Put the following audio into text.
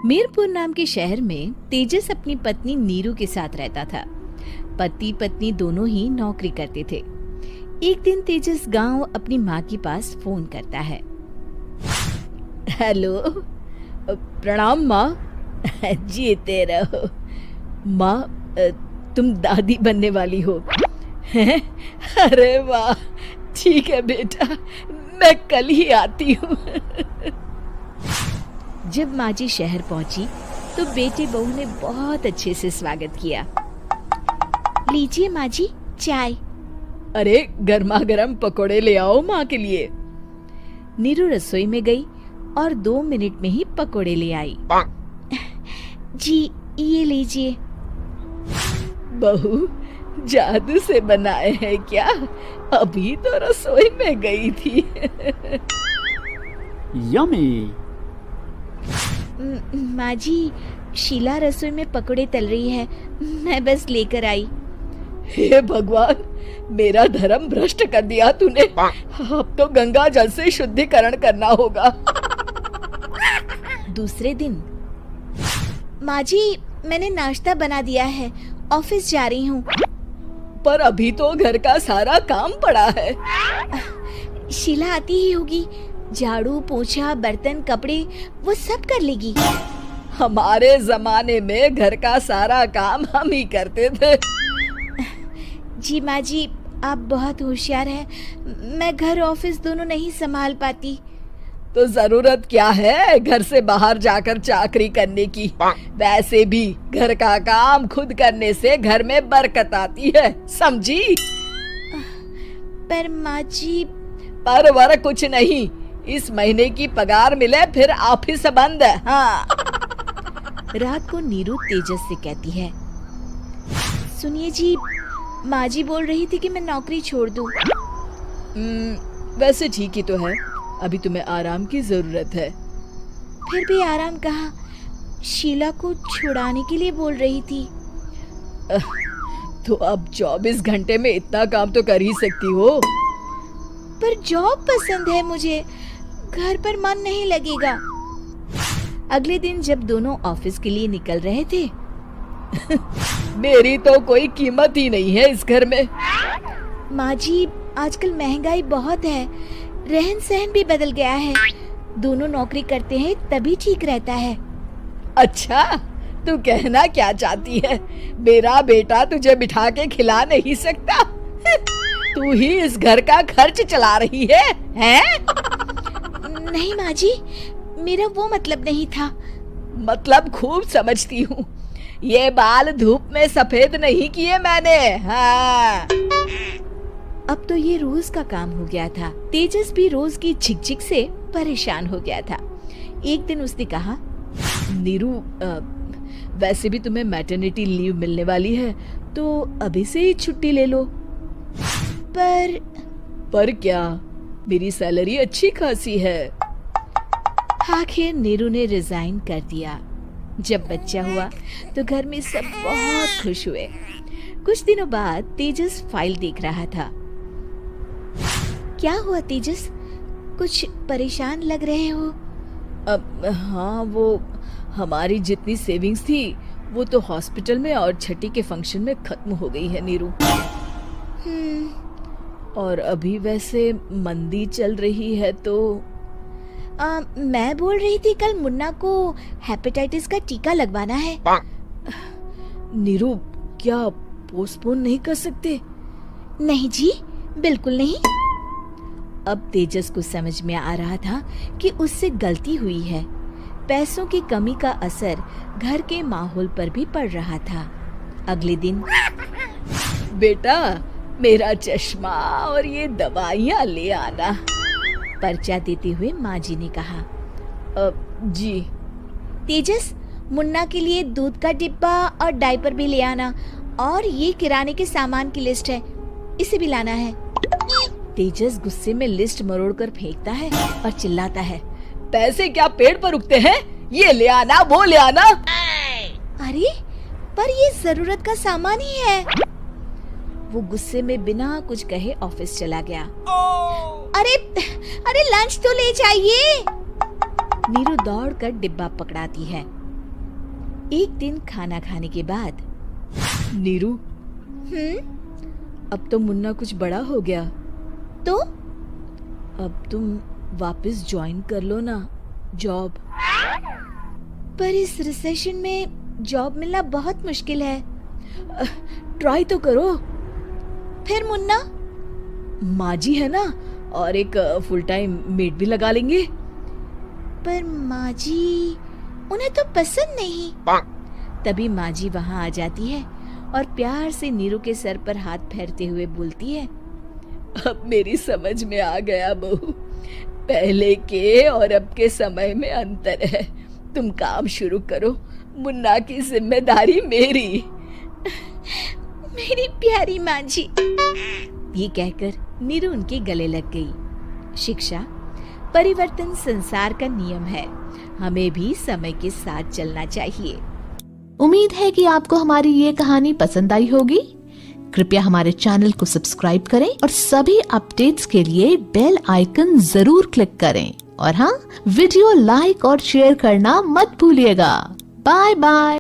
मीरपुर नाम के शहर में तेजस अपनी पत्नी नीरू के साथ रहता था। पति पत्नी दोनों ही नौकरी करते थे। एक दिन तेजस गांव अपनी माँ के पास फोन करता है। हेलो, प्रणाम माँ। जीते रहो माँ, तुम दादी बनने वाली हो। अरे वाह, ठीक है बेटा, मैं कल ही आती हूँ। जब माँ जी शहर पहुंची तो बेटे बहू ने बहुत अच्छे से स्वागत किया। लीजिए माँ जी चाय। अरे गर्मा गर्म पकोड़े ले आओ माँ के लिए। नीरू रसोई में गई और 2 मिनट में ही पकोड़े ले आई। जी ये लीजिए। बहू जादू से बनाए हैं क्या? अभी तो रसोई में गई थी। यम्मी। माँ जी, शीला रसोई में पकोड़े तल रही है, मैं बस लेकर आई। हे भगवान, मेरा धर्म भ्रष्ट कर दिया तूने। अब तो गंगा जल से शुद्धिकरण करना होगा। दूसरे दिन, माँ जी मैंने नाश्ता बना दिया है, ऑफिस जा रही हूँ। पर अभी तो घर का सारा काम पड़ा है। शीला आती ही होगी, झाड़ू पोछा बर्तन कपड़े वो सब कर लेगी। हमारे जमाने में घर का सारा काम हम ही करते थे। जी माँ जी, आप बहुत होशियार हैं, मैं घर ऑफिस दोनों नहीं संभाल पाती। तो जरूरत क्या है घर से बाहर जाकर चाकरी करने की? वैसे भी घर का काम खुद करने से घर में बरकत आती है, समझी? पर माँ जी। पर वर कुछ नहीं, इस महीने की पगार मिले फिर ऑफिस बंद है। हाँ। रात को नीरू तेजस से कहती है, सुनिए जी, माँ जी बोल रही थी कि मैं नौकरी छोड़ दूं। वैसे ठीक ही तो है, अभी तुम्हें आराम की जरूरत है। फिर भी आराम कहाँ, शीला को छुड़ाने के लिए बोल रही थी। तो अब 24 घंटे में इतना काम तो कर ही सकती हो। पर जॉब पसंद है मुझे, घर पर मन नहीं लगेगा। अगले दिन जब दोनों ऑफिस के लिए निकल रहे थे, मेरी तो कोई कीमत ही नहीं है इस घर में। माँ जी, आजकल महंगाई बहुत है, रहन सहन भी बदल गया है, दोनों नौकरी करते हैं तभी ठीक रहता है। अच्छा, तू कहना क्या चाहती है? मेरा बेटा तुझे बिठा के खिला नहीं सकता? तू ही इस घर का खर्च चला रही है, हैं? नहीं माँ जी, मेरा वो मतलब नहीं था। मतलब खूब समझती हूँ, ये बाल धूप में सफेद नहीं किए मैंने। हाँ। अब तो ये रोज का काम हो गया था। तेजस भी रोज की झिकझिक से परेशान हो गया था। एक दिन उसने कहा, नीरू, वैसे भी तुम्हें मैटरनिटी लीव मिलने वाली है, तो अभी से ही छुट्टी ले लो। पर क्या, मेरी सैलरी अच्छी खासी है। आखिर नीरू ने रिजाइन कर दिया। जब बच्चा हुआ तो घर में सब बहुत खुश हुए। कुछ दिनों बाद तेजस फाइल देख रहा था। क्या हुआ तेजस, कुछ परेशान लग रहे हो? हाँ, वो हमारी जितनी सेविंग्स थी वो तो हॉस्पिटल में और छठी के फंक्शन में खत्म हो गई है नीरू। और अभी वैसे मंदी चल रही है तो मैं बोल रही थी कल मुन्ना को हेपेटाइटिस का टीका लगवाना है। नीरू, क्या पोस्टपोन नहीं कर सकते? नहीं जी, बिल्कुल नहीं। अब तेजस को समझ में आ रहा था कि उससे गलती हुई है। पैसों की कमी का असर घर के माहौल पर भी पड़ रहा था। अगले दिन, बेटा मेरा चश्मा और ये दवाइयाँ ले आना, पर्चा देते हुए माँ जी ने कहा। जी। तेजस, मुन्ना के लिए दूध का डिब्बा और डायपर भी ले आना, और ये किराने के सामान की लिस्ट है, इसे भी लाना है। तेजस गुस्से में लिस्ट मरोड़कर फेंकता है और चिल्लाता है, पैसे क्या पेड़ पर उगते हैं? ये ले आना, वो ले आना। अरे पर ये जरूरत का सामान ही है। वो गुस्से में बिना कुछ कहे ऑफिस चला गया। अरे लंच तो ले जाइए। नीरू दौड़कर डिब्बा पकड़ाती है। एक दिन खाना खाने के बाद, नीरू, अब तो मुन्ना कुछ बड़ा हो गया, तो अब तुम वापस ज्वाइन कर लो ना जॉब। पर इस रिसेशन में जॉब मिलना बहुत मुश्किल है। ट्राई तो करो। फिर मुन्ना, माँ जी है ना, और एक फुल टाइम मेड भी लगा लेंगे। पर माँ जी, उन्हें तो पसंद नहीं। तभी माँ जी वहाँ आ जाती है और प्यार से नीरू के सर पर हाथ फेरते हुए बोलती है, अब मेरी समझ में आ गया बहू, पहले के और अब के समय में अंतर है। तुम काम शुरू करो, मुन्ना की जिम्मेदारी मेरी। मेरी प्यारी माँ जी, ये कहकर नीरू उनके गले लग गई। शिक्षा, परिवर्तन संसार का नियम है, हमें भी समय के साथ चलना चाहिए। उम्मीद है कि आपको हमारी ये कहानी पसंद आई होगी। कृपया हमारे चैनल को सब्सक्राइब करें और सभी अपडेट्स के लिए बेल आइकन जरूर क्लिक करें। और हाँ, वीडियो लाइक और शेयर करना मत भूलिएगा। Bye bye.